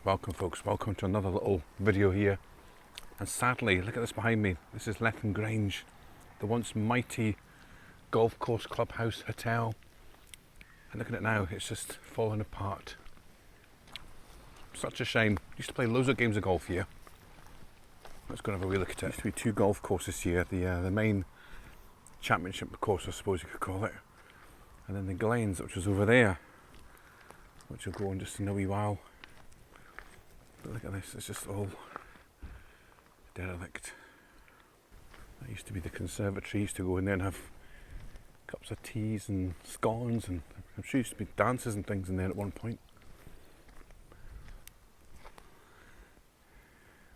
Welcome folks, welcome to another little video here. And sadly, look at this behind me. This is Letham Grange, the once mighty golf course, clubhouse, hotel. And look at it now, it's just falling apart. Such a shame. Used to play loads of games of golf here. Let's go and have a wee look at it. There used to be two golf courses here. The main championship course, I suppose you could call it. And then the Glens, which was over there, which will go on just in a wee while. But look at this, it's just all derelict. That used to be the conservatory. Used to go in there and have cups of teas and scones, and I'm sure used to be dances and things in there at one point.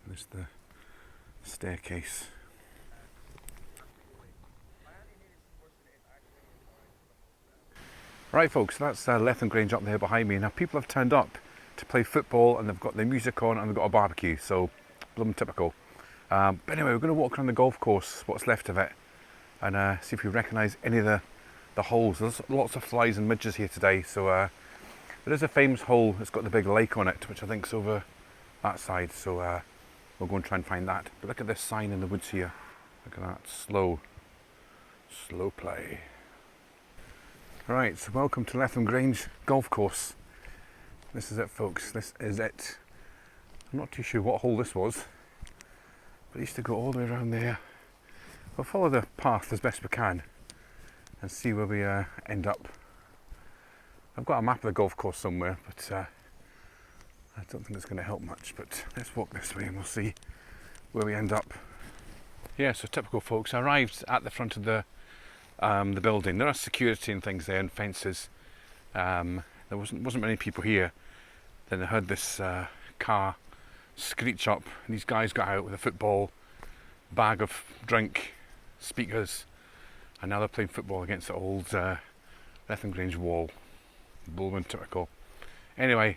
And there's the staircase. Right folks, that's Letham Grange up there behind me. Now people have turned up to play football and they've got their music on and they've got a barbecue, so blooming typical. But anyway, we're going to walk around the golf course, what's left of it, and see if we recognise any of the holes. There's lots of flies and midges here today, so there is a famous hole that's got the big lake on it, which I think's over that side, so we'll go and try and find that. But look at this sign in the woods here. Look at that, slow play. Right, so welcome to Letham Grange golf course. This is it folks, this is it. I'm not too sure what hole this was, but I used to go all the way around there. We'll follow the path as best we can and see where we end up. I've got a map of the golf course somewhere, but I don't think it's going to help much, but let's walk this way and we'll see where we end up. Yeah, so typical folks, I arrived at the front of the building. There are security and things there and fences. There wasn't many people here. Then I heard this car screech up, and these guys got out with a football, bag of drink, speakers, and now they're playing football against the old Letham Grange wall. Bullman typical. Anyway,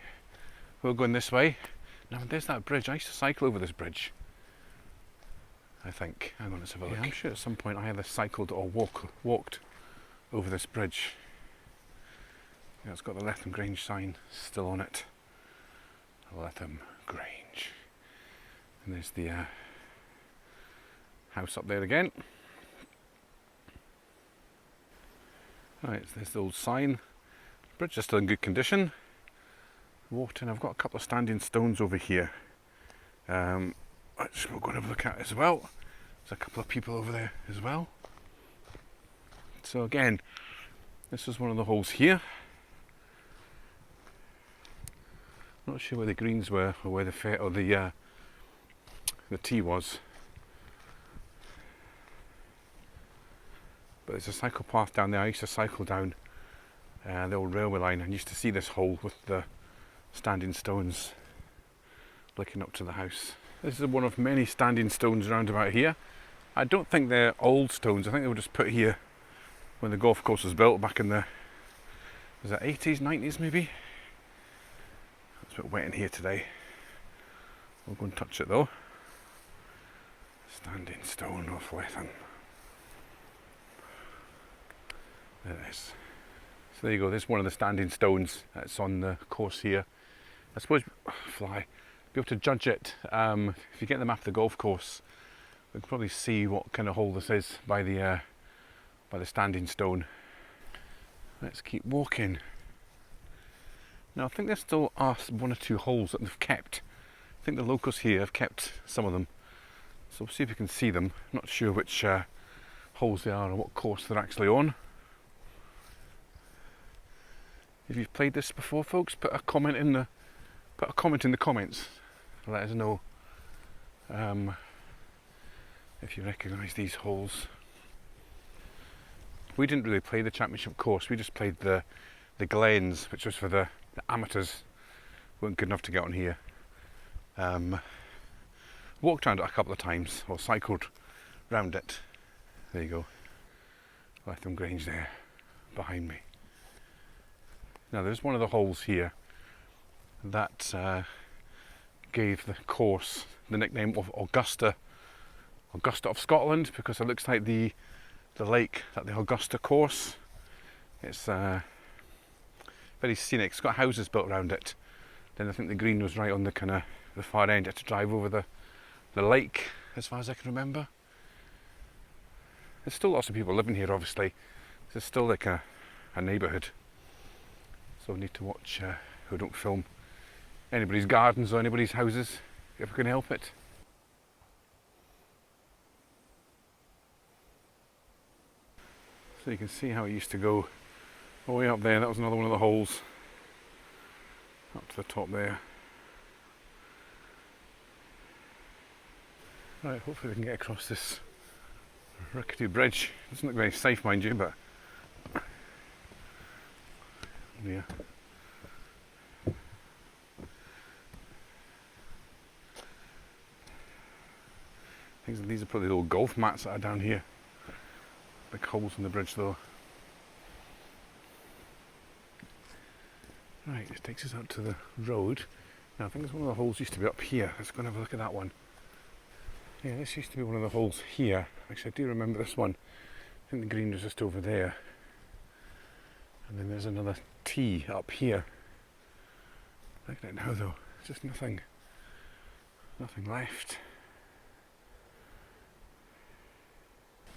we're going this way. Now there's that bridge. I used to cycle over this bridge, I think. Hang on, let's have a look. Yeah, I'm sure at some point I either cycled or walked over this bridge. Yeah, it's got the Letham Grange sign still on it. Letham Grange. And there's the house up there again. Right, so there's the old sign. The bridge is still in good condition. Walked in, I've got a couple of standing stones over here. Which we're going to have a look at as well. There's a couple of people over there as well. So again, this is one of the holes here. Not sure where the greens were or where the tee was. But there's a cycle path down there. I used to cycle down the old railway line and used to see this hole with the standing stones looking up to the house. This is one of many standing stones around about here. I don't think they're old stones. I think they were just put here when the golf course was built back in the, was it 80s, 90s maybe? It's a bit wet in here today. We'll go and touch it though. Standing stone of Letham. There it is. So there you go, there's one of the standing stones that's on the course here. I suppose, fly, be able to judge it. If you get the map of the golf course, we can probably see what kind of hole this is by the standing stone. Let's keep walking. Now I think there still are one or two holes that they've kept. I think the locals here have kept some of them. So we'll see if we can see them. I'm not sure which holes they are or what course they're actually on. If you've played this before folks, put a comment in the comments. Let us know if you recognise these holes. We didn't really play the championship course, we just played the Glens, which was for the amateurs. Weren't good enough to get on here. Walked around it a couple of times, or cycled round it. There you go. Letham Grange there, behind me. Now there's one of the holes here that gave the course the nickname of Augusta of Scotland, because it looks like the lake at the Augusta course. It's very scenic. It's got houses built around it, Then I think the green was right on the kind of the far end. I had to drive over the lake, as far as I can remember. There's still lots of people living here, obviously. This is still like a neighbourhood. So we need to watch who don't film anybody's gardens or anybody's houses, if we can help it. So you can see how it used to go all the way up there. That was another one of the holes. Up to the top there. Right, hopefully we can get across this rickety bridge. It doesn't look very safe, mind you, but yeah. These are probably little golf mats that are down here. Big holes in the bridge though. Right, this takes us out to the road. Now I think one of the holes used to be up here. Let's go and have a look at that one. Yeah, this used to be one of the holes here. Actually, I do remember this one. I think the green was just over there. And then there's another tee up here. Look at it now though, just nothing left.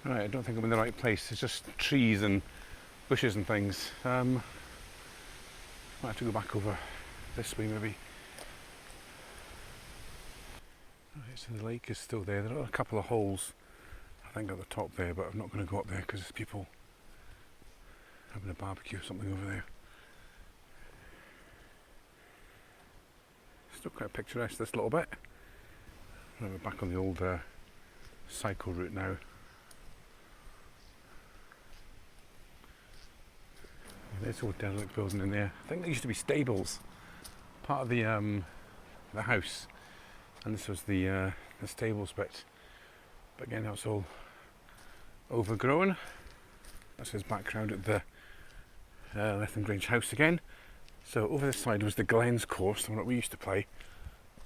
Right, I don't think I'm in the right place. It's just trees and bushes and things. Might have to go back over this way maybe. Right, so the lake is still there. There are a couple of holes, I think, at the top there, but I'm not going to go up there because there's people having a barbecue or something over there. Still quite picturesque, this little bit. Right, we're back on the old cycle route now. There's old derelict building in there. I think there used to be stables, part of the house, and this was the stables bit. But again, that's all overgrown. That's his background at the Letham Grange house again. So over this side was the Glens course, the one that we used to play.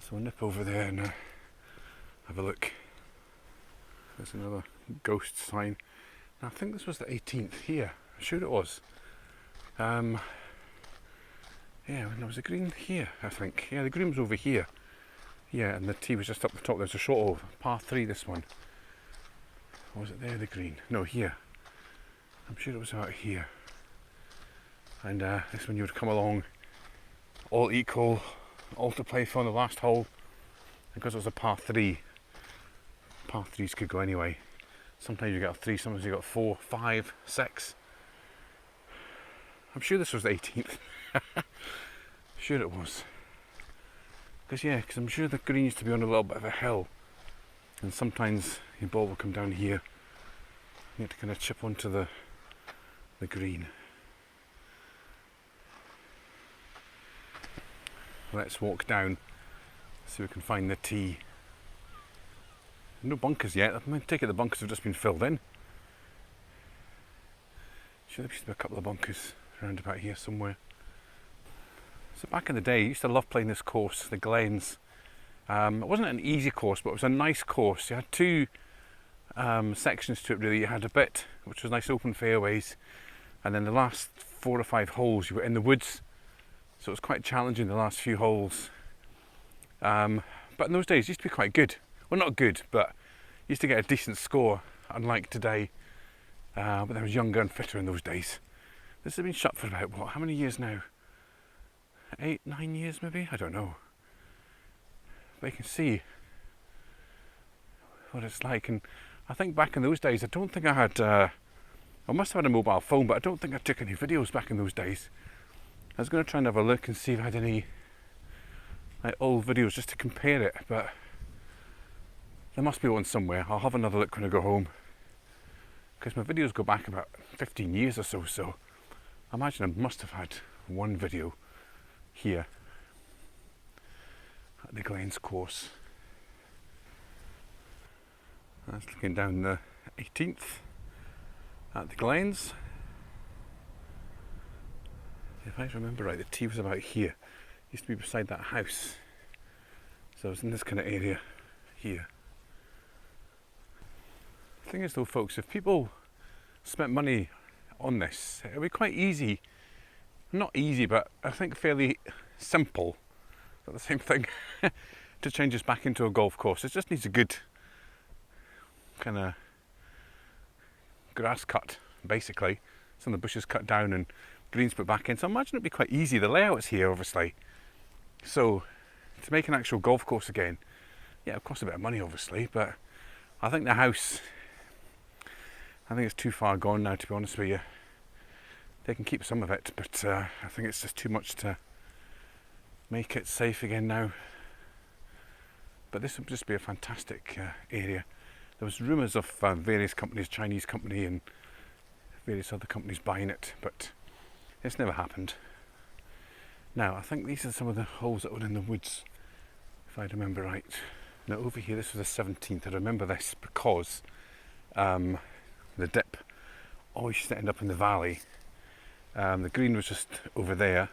So we'll nip over there and have a look. There's another ghost sign. Now, I think this was the 18th here. I'm sure it was. Yeah, there was a green here, I think. Yeah, the green was over here. Yeah, and the tee was just up the top. There's a short of par 3, this one. Or was it there, the green? No, here. I'm sure it was out here. And this one you would come along, all equal, all to play for on the last hole. Because it was a par 3, par 3s could go anyway. Sometimes you got a 3, sometimes you got 4, 5, 6. I'm sure this was the 18th. Sure it was. Because I'm sure the green used to be on a little bit of a hill. And sometimes your ball will come down here. You have to kind of chip onto the green. Let's walk down, see if we can find the tee. No bunkers yet. I take it the bunkers have just been filled in. Sure, there used to be a couple of bunkers around about here somewhere. So back in the day, I used to love playing this course, the Glens. It wasn't an easy course, but it was a nice course. You had two sections to it really. You had a bit which was nice open fairways, and then the last 4 or 5 holes you were in the woods, so it was quite challenging the last few holes. But in those days it used to be quite good. Well, not good, but you used to get a decent score, unlike today. But I was younger and fitter in those days. This has been shut for about, what, how many years now? 8, 9 years maybe? I don't know. But you can see what it's like. And I think back in those days, I don't think I had, I must have had a mobile phone, but I don't think I took any videos back in those days. I was going to try and have a look and see if I had any old videos just to compare it, but there must be one somewhere. I'll have another look when I go home, because my videos go back about 15 years or so, so I imagine I must have had one video here at the Glens course. That's looking down the 18th at the Glens. If I remember right, the tee was about here. It used to be beside that house. So it was in this kind of area here. The thing is though, folks, if people spent money on this, it would be quite easy. Not easy, but I think fairly simple got the same thing. To change this back into a golf course, it just needs a good kind of grass cut, basically. Some of the bushes cut down and greens put back in. So I imagine it'd be quite easy. The layout's here, obviously. So to make an actual golf course again, yeah, it costs a bit of money, obviously, but I think the house, I think it's too far gone now, to be honest with you. They can keep some of it, but I think it's just too much to make it safe again now. But this would just be a fantastic area. There was rumours of various companies, Chinese company and various other companies buying it, but it's never happened. Now, I think these are some of the holes that were in the woods, if I remember right. Now over here, this was the 17th. I remember this because the dip always used to end up in the valley. The green was just over there.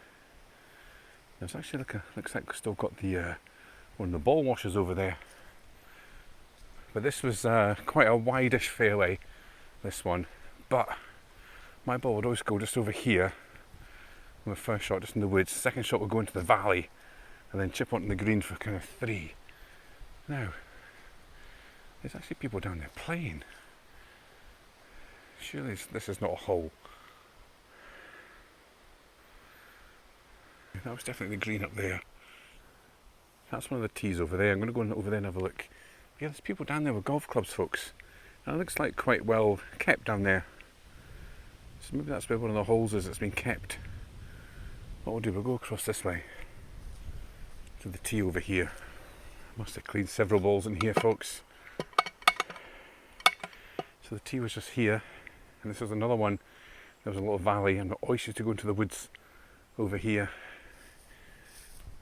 There's actually looks like we've still got the one of the ball washers over there. But this was quite a wide-ish fairway, this one. But my ball would always go just over here on the first shot, just in the woods. The second shot would go into the valley and then chip onto the green for kind of 3. Now, there's actually people down there playing. Surely this is not a hole. That was definitely the green up there. That's one of the tees over there. I'm going to go over there and have a look. Yeah, there's people down there with golf clubs, folks. And it looks like quite well kept down there. So maybe that's where one of the holes is that's been kept. What we'll do, we'll go across this way to the tee over here. Must have cleaned several balls in here, folks. So the tee was just here, and this was another one. There was a little valley, and I always used to go into the woods over here.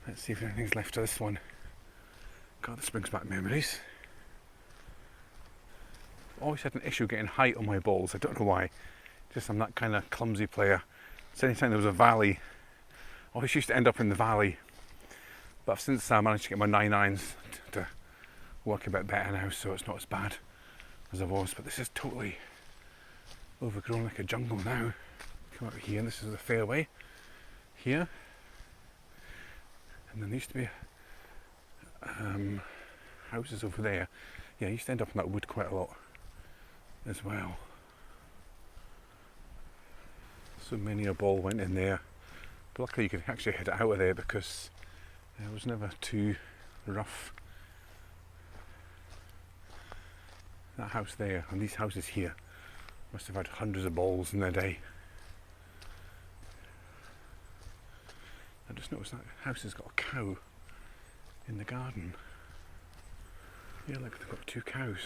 Let's see if anything's left of this one. God, this brings back memories. I've always had an issue getting height on my balls. I don't know why. Just I'm that kind of clumsy player. So anytime there was a valley, I always used to end up in the valley. But I've since managed to get my 9 irons to work a bit better now, so it's not as bad as I was. But this is totally overgrown like a jungle now. Come out here, and this is the fairway here. And then there used to be houses over there. Yeah, I used to end up in that wood quite a lot as well. So many a ball went in there. But luckily you could actually hit it out of there because it was never too rough. That house there and these houses here must have had hundreds of balls in their day. I just noticed that house has got a cow in the garden. Yeah, look, they've got 2 cows.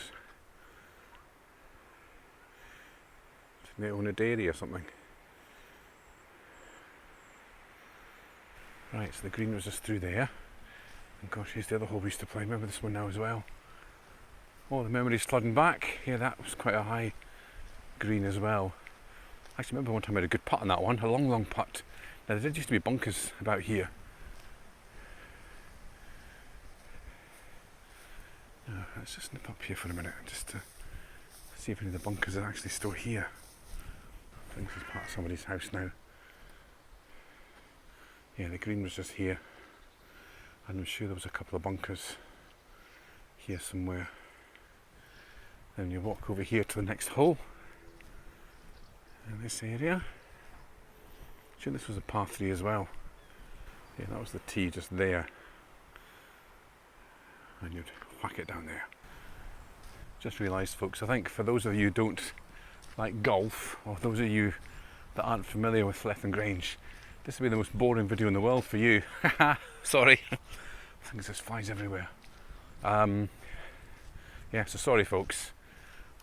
They own a dairy or something. Right, so the green was just through there. And gosh, here's the other hole we used to play. Remember this one now as well. Oh, the memory's flooding back. Yeah, that was quite a high green as well. I actually remember one time I had a good putt on that one, a long putt. Now there did used to be bunkers about here. Now, let's just nip up here for a minute just to see if any of the bunkers are actually still here. I think this is part of somebody's house now. Yeah, the green was just here. And I'm sure there was a couple of bunkers here somewhere. Then you walk over here to the next hole in this area. I'm sure this was a par 3 as well. Yeah, that was the tee just there. And you'd whack it down there. Just realised, folks, I think for those of you who don't like golf, or those of you that aren't familiar with Letham Grange, this will be the most boring video in the world for you. Sorry. Things just flies everywhere. Yeah, so sorry folks.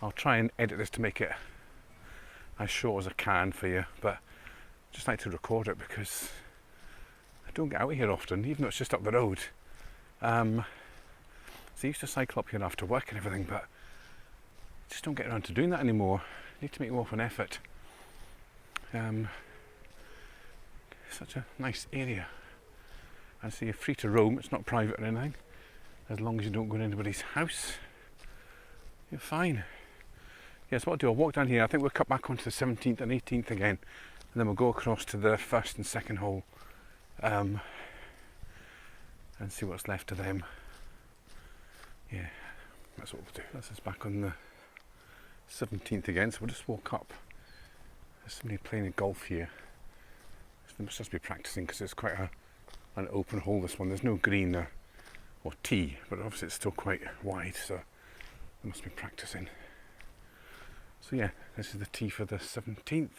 I'll try and edit this to make it as short as I can for you, but I just like to record it because I don't get out here often, even though it's just up the road. So I used to cycle up here after work and everything, but I just don't get around to doing that anymore. I need to make more of an effort. Such a nice area. And so you're free to roam, it's not private or anything. As long as you don't go in anybody's house, you're fine. Yes, what I'll do, I'll walk down here. I think we'll cut back onto the 17th and 18th again, and then we'll go across to the first and second hole. And and see what's left of them. Yeah, that's what we'll do. This is back on the 17th again, so we'll just walk up. There's somebody playing golf here. So they must just be practicing because it's quite an open hole, this one. There's no green or tee, but obviously it's still quite wide, so they must be practicing. So yeah, this is the tee for the 17th.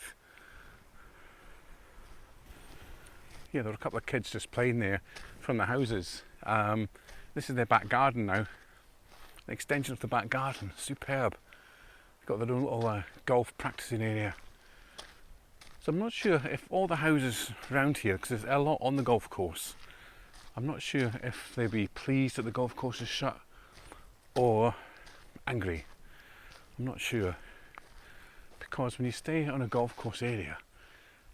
Yeah, there were a couple of kids just playing there from the houses. This is their back garden now. An extension of the back garden, superb. Got their own little golf practicing area. So I'm not sure if all the houses around here, because there's a lot on the golf course, I'm not sure if they'd be pleased that the golf course is shut or angry. I'm not sure. Because when you stay on a golf course area,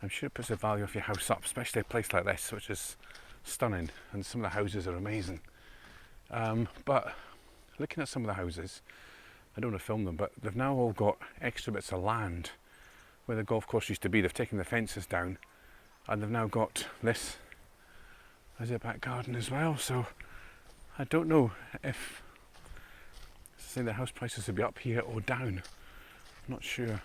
I'm sure it puts the value of your house up, especially a place like this, which is stunning, and some of the houses are amazing. But looking at some of the houses, I don't want to film them, but they've now all got extra bits of land where the golf course used to be. They've taken the fences down, and they've now got this as their back garden as well. So I don't know if, say, the house prices will be up here or down. I'm not sure.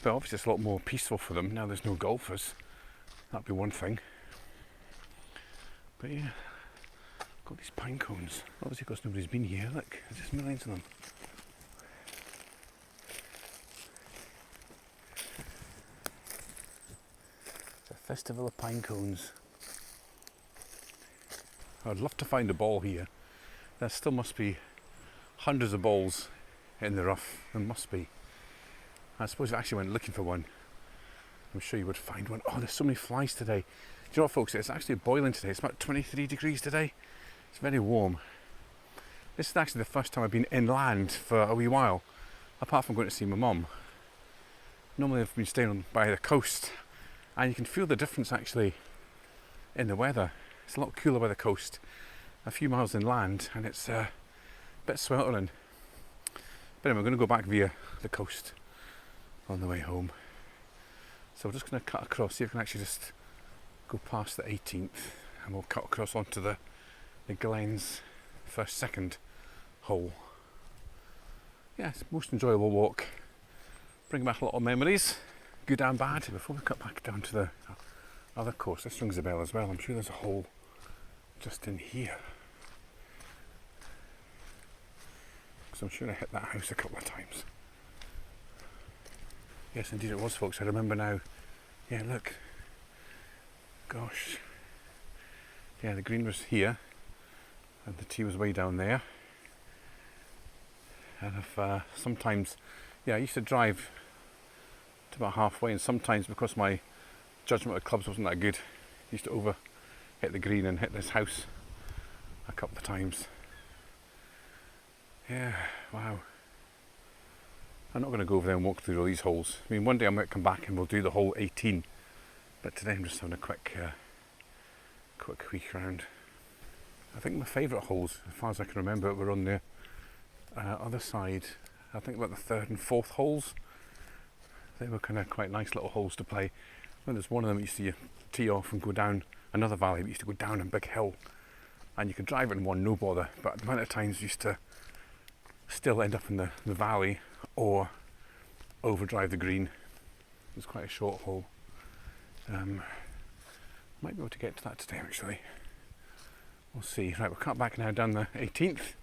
But obviously it's a lot more peaceful for them now there's no golfers. That'd be one thing. But yeah, got these pine cones. Obviously because nobody's been here. Look, there's just millions of them. It's a festival of pine cones. I'd love to find a ball here. There still must be hundreds of balls in the rough. There must be. I suppose if I actually went looking for one, I'm sure you would find one. Oh, there's so many flies today. Do you know what, folks? It's actually boiling today. It's about 23 degrees today. It's very warm. This is actually the first time I've been inland for a wee while, apart from going to see my mum. Normally I've been staying by the coast, and you can feel the difference actually in the weather. It's a lot cooler by the coast, a few miles inland, and it's a bit sweltering. But anyway, we're going to go back via the coast on the way home. So we're just going to cut across, see if we can actually just go past the 18th, and we'll cut across onto the Glens first, second hole. Yeah, it's a most enjoyable walk. Bring back a lot of memories, good and bad. Before we cut back down to the other course, this rings a bell as well. I'm sure there's a hole just in here. Because I'm sure I hit that house a couple of times. Yes, indeed it was, folks. I remember now. Yeah, look. Gosh. Yeah, the green was here, and the tee was way down there. And if sometimes, yeah, I used to drive to about halfway, and sometimes because my judgment of clubs wasn't that good, I used to over hit the green and hit this house a couple of times. Yeah, wow. I'm not going to go over there and walk through all these holes. I mean, one day I might come back and we'll do the whole 18, but today I'm just having a quick week round. I think my favourite holes, as far as I can remember, were on the other side. I think about the third and fourth holes. They were kind of quite nice little holes to play. When there's one of them, you used to tee off and go down another valley. We used to go down a big hill, and you could drive it in one, no bother. But the amount of times you used to still end up in the valley or overdrive the green. It was quite a short hole. Might be able to get to that today actually. We'll see. Right, we'll cut back now down the 18th,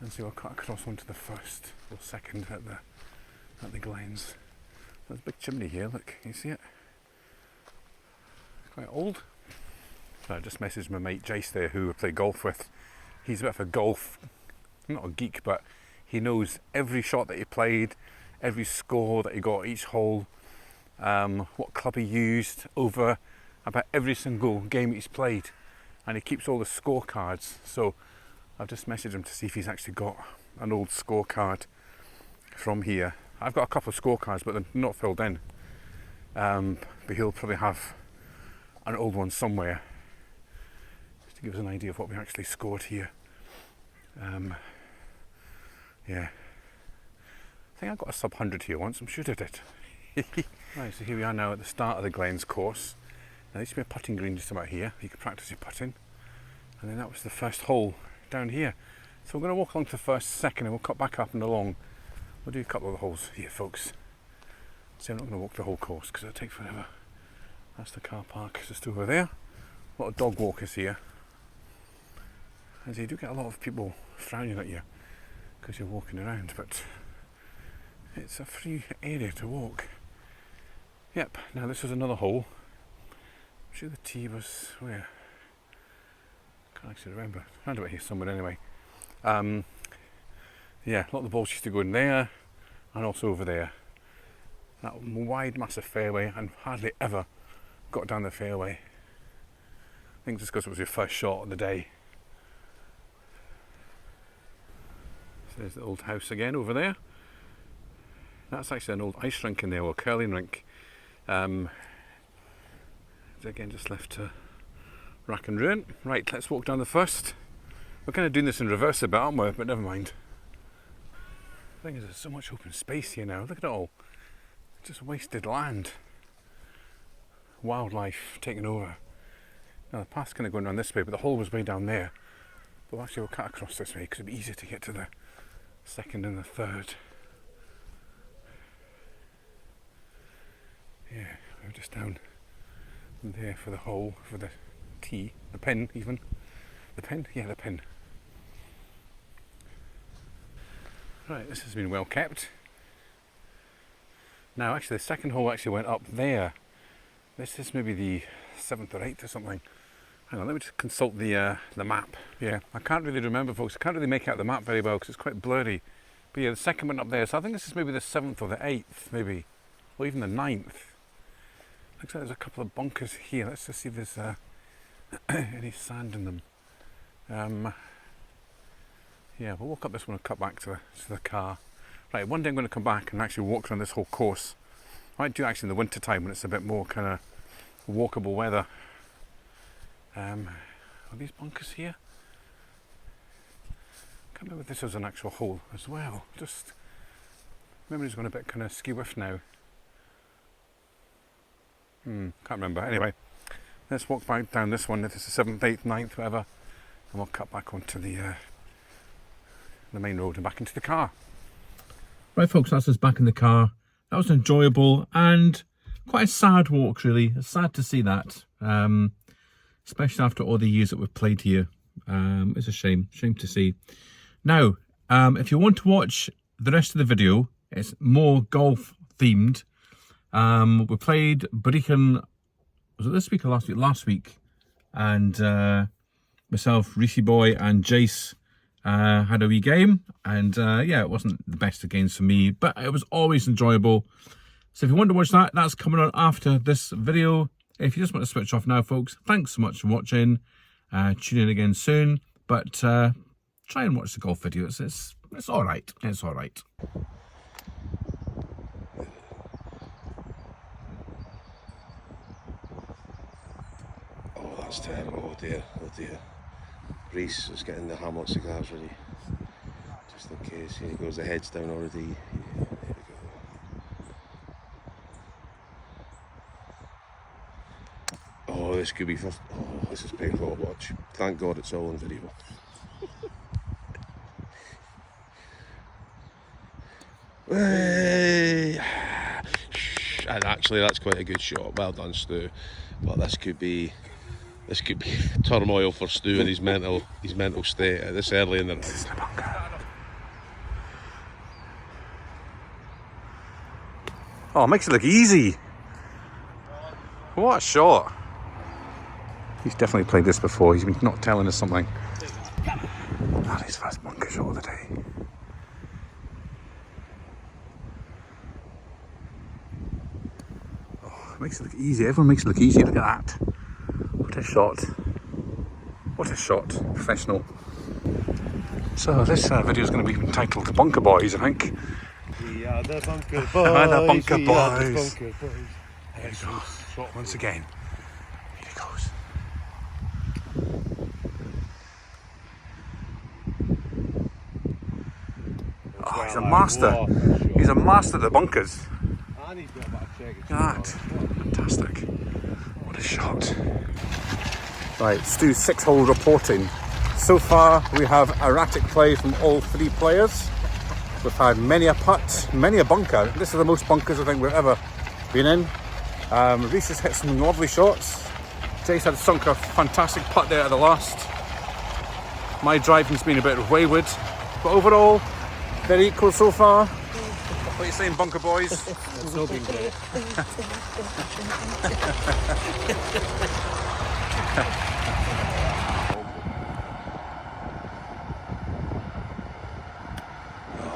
and see we'll cut across onto the first or second at the Glens. There's a big chimney here, look, can you see it? It's quite old. So I just messaged my mate Jace there, who I play golf with. He's a bit of a golf, not a geek, but he knows every shot that he played, every score that he got each hole, what club he used over about every single game he's played, and he keeps all the scorecards. So I've just messaged him to see if he's actually got an old scorecard from here. I've got a couple of scorecards, but they're not filled in. But he'll probably have an old one somewhere, just to give us an idea of what we actually scored here. Yeah, I think I got a sub 100 here once, I'm sure I did. Right, so here we are now at the start of the Glens course. Now there used to be a putting green just about here, you could practice your putting. And then that was the first hole down here. So we're going to walk along to the first, second, and we'll cut back up and along. We'll do a couple of the holes here, folks. So I'm not going to walk the whole course because it'll take forever. That's the car park just over there. A lot of dog walkers here. As you do get a lot of people frowning at you because you're walking around, but it's a free area to walk. Yep, now this was another hole. I'm sure the tee was where? Can't actually remember. Around about here somewhere anyway. Yeah, a lot of the balls used to go in there and also over there. That wide, massive fairway, and hardly ever got down the fairway. I think just because it was your first shot of the day. So there's the old house again over there. That's actually an old ice rink in there, or curling rink. Again, just left to rack and ruin. Right, let's walk down the first. We're kind of doing this in reverse a bit, aren't we? But never mind. The thing is, there's so much open space here now. Look at it all. Just wasted land. Wildlife taking over. Now the path's kind of going down this way, but the hole was way down there. But actually we'll cut across this way because it'll be easier to get to the second and the third. Yeah, we're just down there for the hole, for the tee, the pin even. The pin? Yeah, the pin. Right, this has been well kept. Now actually the second hole actually went up there. This is maybe the 7th or 8th or something. Hang on, let me just consult the map. Yeah, I can't really remember, folks. I can't really make out the map very well because it's quite blurry. But yeah, the second went up there, so I think this is maybe the 7th or the 8th, maybe. Or even the 9th. Looks like there's a couple of bunkers here. Let's just see if there's any sand in them. Yeah, we'll walk up this one and cut back to the car. Right, one day I'm going to come back and actually walk around this whole course. I might do actually in the winter time when it's a bit more kind of walkable weather. Are these bunkers here? Can't remember if this was an actual hole as well. Just memory's gone a bit kind of skew-iff now. Can't remember. Anyway, let's walk back down this one. If it's the 7th, 8th, 9th, whatever, and we'll cut back onto the main road and back into the car. Right, folks, that's us back in the car. That was enjoyable and quite a sad walk, really. It's sad to see that, especially after all the years that we've played here. It's a shame to see. Now, if you want to watch the rest of the video, it's more golf themed. We played Brechin, was it this week or last week? Last week. And myself, Reese Boy and Jace had a wee game. And yeah, it wasn't the best of games for me, but it was always enjoyable. So if you want to watch that, that's coming on after this video. If you just want to switch off now, folks, thanks so much for watching. Tune in again soon. But try and watch the golf video. It's all right. It's all right. Oh, that's terrible. Oh dear. Oh dear. Reese is getting the Hamlet cigars ready. Just in case. Here he goes. The head's down already. Yeah, there we go. Oh, this could be first. Oh, this is painful to watch. Thank God it's all on video. And actually, that's quite a good shot. Well done, Stu. But this could be turmoil for Stu and his mental state at this early in the night. Oh, it makes it look easy. What a shot. He's definitely played this before. He's been not telling us something. That is first bunker shot of the day. Oh, it makes it look easy. Everyone makes it look easy. Look at that. What a shot. What a shot. Professional. So this video is going to be entitled The Bunker Boys, I think. We are the Bunker Boys. The Bunker We Boys. are the Bunker Boys. There you go. Once again. Here he goes. Oh, he's a master. He's a master of the bunkers. And he's got a bit of check. Look at that. Fantastic. What a shot. Right, Stu's 6-hole reporting. So far, we have erratic play from all 3 players. We've had many a putt, many a bunker. This is the most bunkers I think we've ever been in. Reese has hit some lovely shots. Jace had sunk a fantastic putt there at the last. My driving's been a bit wayward, but overall, very equal so far. What are you saying, bunker boys? It's not been great.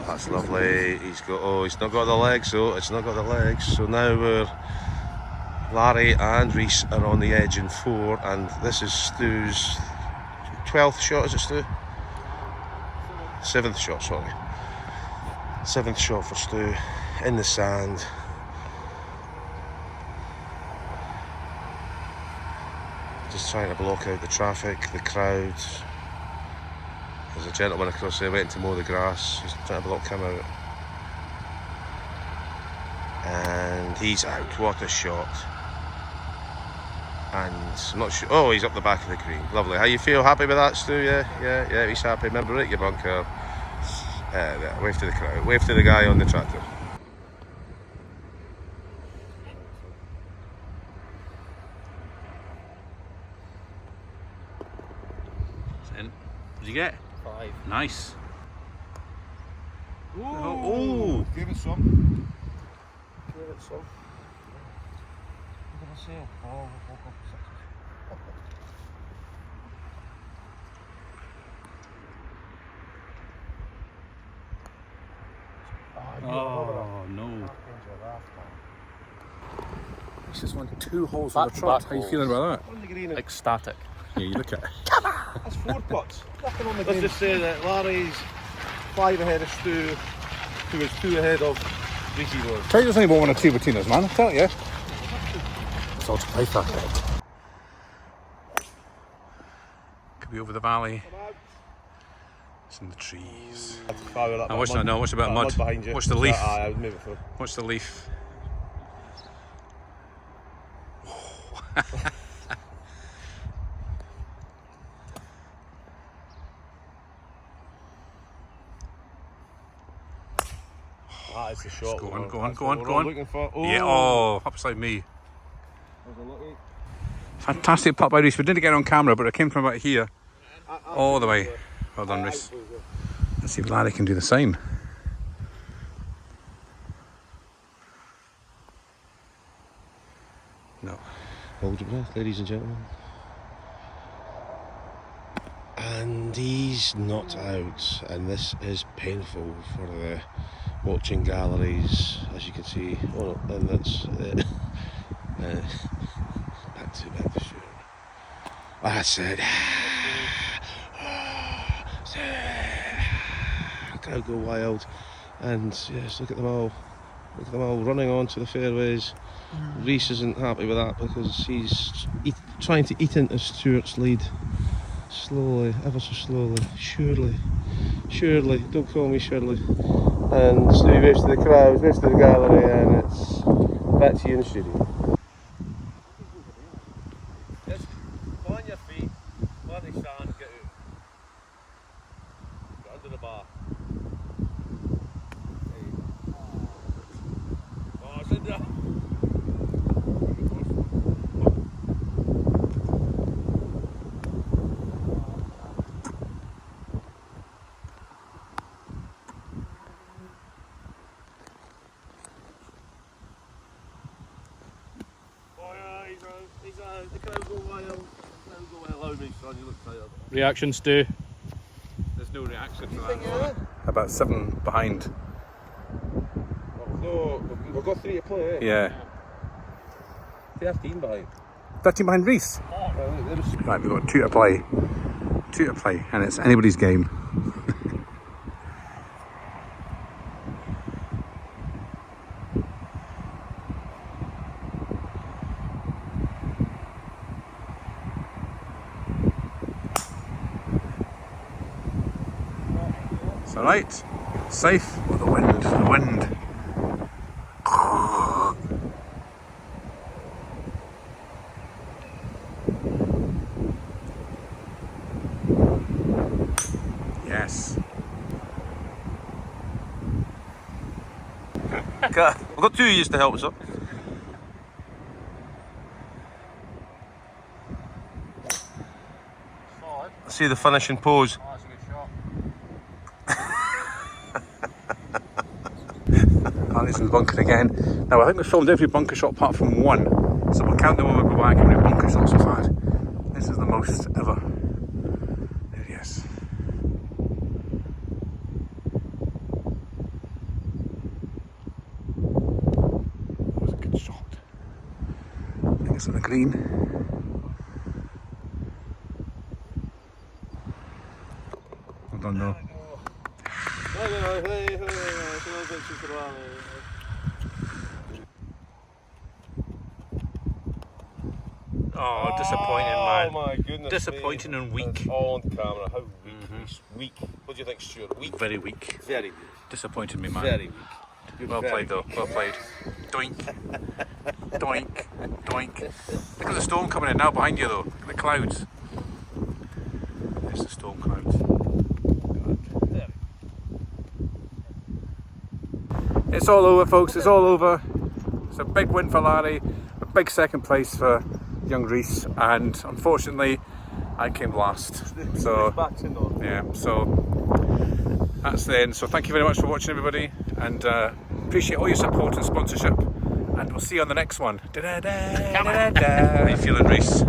That's lovely. He's not got the legs, so it's not got the legs. So now Larry and Reese are on the edge in 4, and this is Stu's 12th shot, is it, Stu? 7th shot, sorry. 7th shot for Stu in the sand. Just trying to block out the traffic, the crowds. There's a gentleman across there waiting to mow the grass. He's trying to block him out. And he's out. What a shot. And I'm not sure. Oh, he's up the back of the green. Lovely. How you feel? Happy with that, Stu? Yeah, he's happy. Remember, right, your bunker. There. Wave to the crowd. Wave to the guy on the tractor. What did you get? 5. Nice. Ooh. Give it some. Give it some. Oh no. He's just won 2 holes on the trot. How you feeling about On the green. Ecstatic. that? Yeah, you look at it. That's 4 putts. Nothing on the green. Let's just say that Larry's 5 ahead of Stu, who is 2 ahead of Reese was. Tell you there's only about 1 or 2 Batinas, man. I tell you. It's all to play for. Could be over the valley. It's in the trees. I watch that. No, watch about mud. Behind you. Watch the leaf. I would move it through. Watch the leaf. That is the shot. Go on, go That's on, what go we're all on. looking for. Yeah, oh, upside me. There's a lucky. Fantastic putt by Reese. We didn't get it on camera, but it came from about here. All the way. Well done, Reese. Let's see if Larry can do the same. No. Hold your breath, ladies and gentlemen. And he's not out, and this is painful for the watching galleries, as you can see. Oh, and that's that's the shoot. That's it. Crowd go wild, and yes, look at them all. Look at them all running onto the fairways. Reese isn't happy with that because he's trying to eat into Stuart's lead. Slowly, ever so slowly, surely, don't call me Shirley. And Stu waves to the crowd, waves to the gallery, and it's back to you in the studio. Just on your feet, on the sand, get out. Get under the bar. Oh, it's in there. The crowd go wild. You look tired. Reactions, Stu? There's no reaction to that. About 7 behind. No, we've got 3 to play, eh? Yeah. 13 behind. 13 behind Reese. Right, we've got 2 to play. 2 to play, and it's anybody's game. It's alright. Safe. Oh, the wind. The wind. Yes. Okay, we've got 2 years to help us up. See the finishing pose. Oh, that's a good shot. Ali's in the bunker again. Now I think we filmed every bunker shot apart from one, so we'll count them when we go back how many bunker shots we've had. This is the most ever. There he is. That was a good shot. I think it's on the green. Well done though. Oh, disappointing, man. Oh my goodness. Disappointing and weak. It's all on camera. How weak. It's weak. What do you think, Stuart? Weak? Very weak. Very weak. Disappointed me, man. Very weak. Well played though, well played. Doink. Doink. Doink. Look at the storm coming in now behind you though. Look at the clouds. There's the storm clouds. It's all over, folks, it's all over. It's a big win for Larry, a big second place for young Reese, and unfortunately I came last. So yeah, so that's the end. So thank you very much for watching, everybody, and appreciate all your support and sponsorship, and we'll see you on the next one. How are you feeling, Reese?